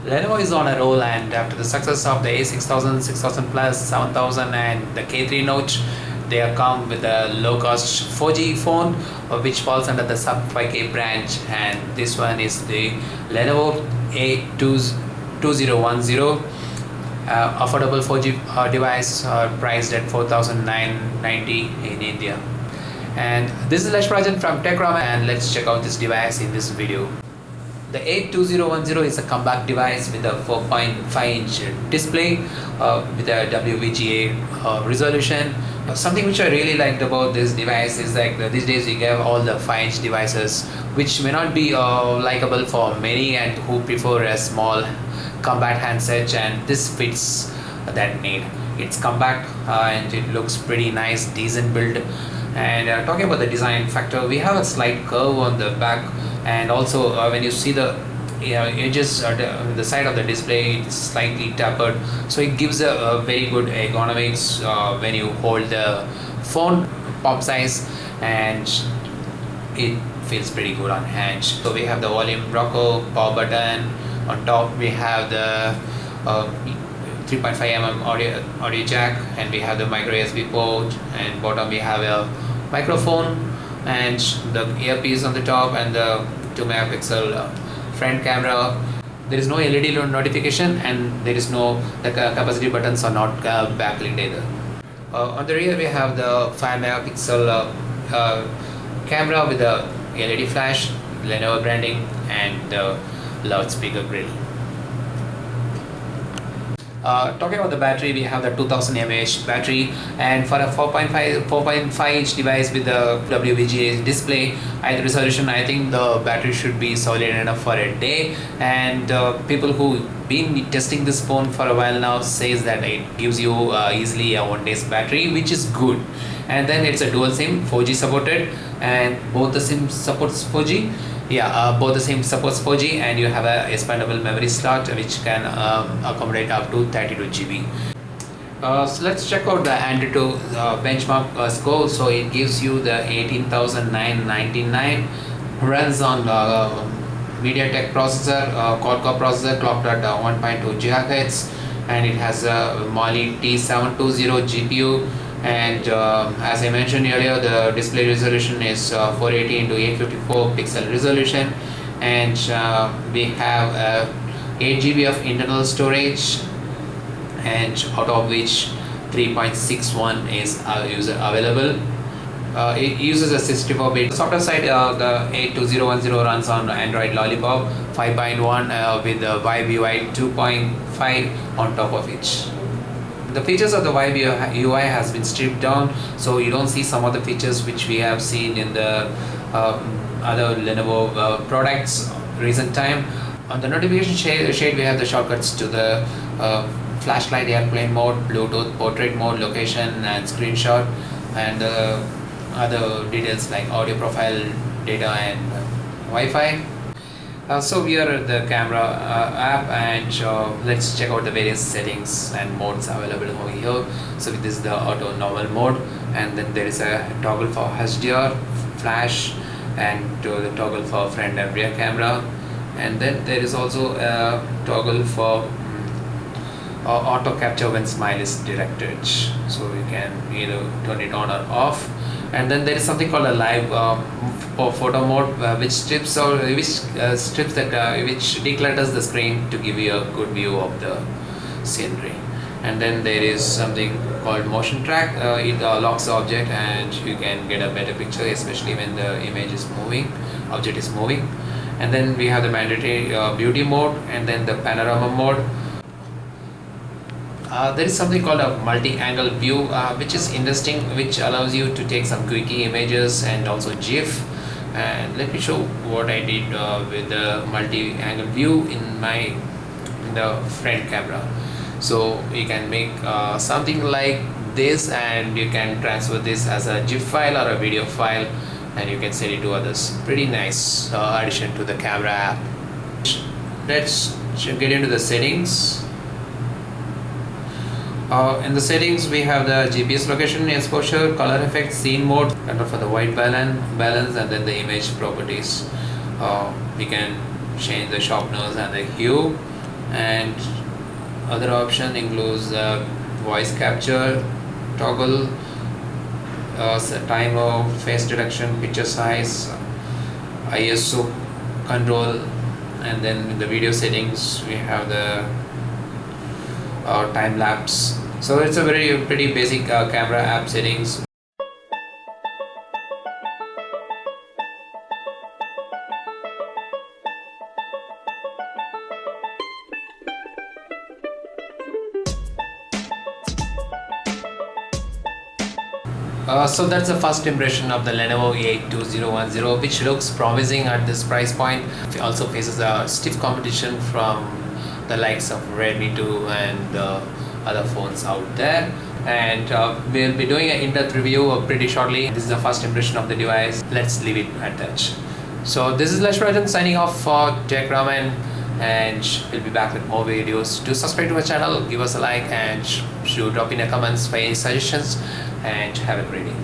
Lenovo is on a roll, and after the success of the A6000, 6000 Plus, 7000 and the K3 Note, they have come with a low-cost 4G phone which falls under the sub 5K branch, and this one is the Lenovo A2010 affordable 4G device priced at 4990 in India. And this is Lashprajan from TechRama, and let's check out this device in this video. The A2010 is a compact device with a 4.5-inch display with a WVGA resolution. Something which I really liked about this device is like these days we have all the 5-inch devices which may not be likable for many and who prefer a small compact handset, and this fits that need. It's compact and it looks pretty nice, decent build. And talking about the design factor, we have a slight curve on the back, and also when you see the edges or the side of the display, it's slightly tapered, so it gives a very good ergonomics when you hold the phone palm size, and it feels pretty good on hand. So we have the volume rocker, power button. On top we have the 3.5mm audio jack, and we have the micro USB port, and bottom we have a microphone and the earpiece on the top, and the 2 megapixel front camera. There is no LED notification, and there is no capacity buttons are not backlit either. On the rear we have the 5 megapixel camera with the LED flash, Lenovo branding, and the loudspeaker grill. Talking about the battery, we have the 2000 mAh battery, and for a 4.5-inch device with the WVGA display, high resolution, I think the battery should be solid enough for a day. And people who been testing this phone for a while now says that it gives you easily a 1 day's battery, which is good. And then it's a dual SIM, 4G supported, and both the SIM supports 4G. Both the SIM supports 4G, and you have a expandable memory slot which can accommodate up to 32 GB. So let's check out the Antutu benchmark score. So it gives you the 18,999, runs on MediaTek processor, quad-core processor, clocked at 1.2 GHz, and it has a Mali T720 GPU. And as I mentioned earlier, the display resolution is 480 into 854 pixel resolution, and we have 8 GB of internal storage, and out of which 3.61 is user available. It uses a 64-bit software side. The A2010 runs on Android Lollipop 5.1 with the Vibe UI 2.5 on top of it. The features of the Vibe UI has been stripped down, so you don't see some of the features which we have seen in the other Lenovo products recent time. On the notification shade, we have the shortcuts to the flashlight, airplane mode, Bluetooth, portrait mode, location, and screenshot, and other details like audio profile, data, and Wi-Fi. So we are at the camera app, and let's check out the various settings and modes available over here. So this is the auto normal mode, and then there is a toggle for HDR, flash, and the toggle for front and rear camera, and then there is also a toggle for auto capture when smile is directed, so you can either turn it on or off. And then there is something called a live photo mode, which declutters the screen to give you a good view of the scenery. And then there is something called motion track. It locks the object, and you can get a better picture, especially when the object is moving. And then we have the mandatory beauty mode, and then the panorama mode. There is something called a multi-angle view, which is interesting, which allows you to take some quickie images and also GIF. And let me show what I did with the multi-angle view in the front camera. So you can make something like this, and you can transfer this as a GIF file or a video file, and you can send it to others. Pretty nice addition to the camera app. Let's get into the settings. In the settings, we have the GPS location, exposure, color effect, scene mode, control for the white balance, and then the image properties. We can change the sharpness and the hue, and other option includes voice capture toggle, timer, face detection, picture size, ISO control, and then in the video settings we have the time lapse. So it's a pretty basic camera app settings. So that's the first impression of the Lenovo A2010, which looks promising at this price point. It also faces a stiff competition from the likes of Redmi 2 and other phones out there. And we'll be doing an in-depth review pretty shortly. This is the first impression of the device. Let's leave it at that. So this is Lashrajan signing off for Tech Raman, and we'll be back with more videos. Do subscribe to my channel, give us a like, and do drop in the comments for any suggestions, and have a great day.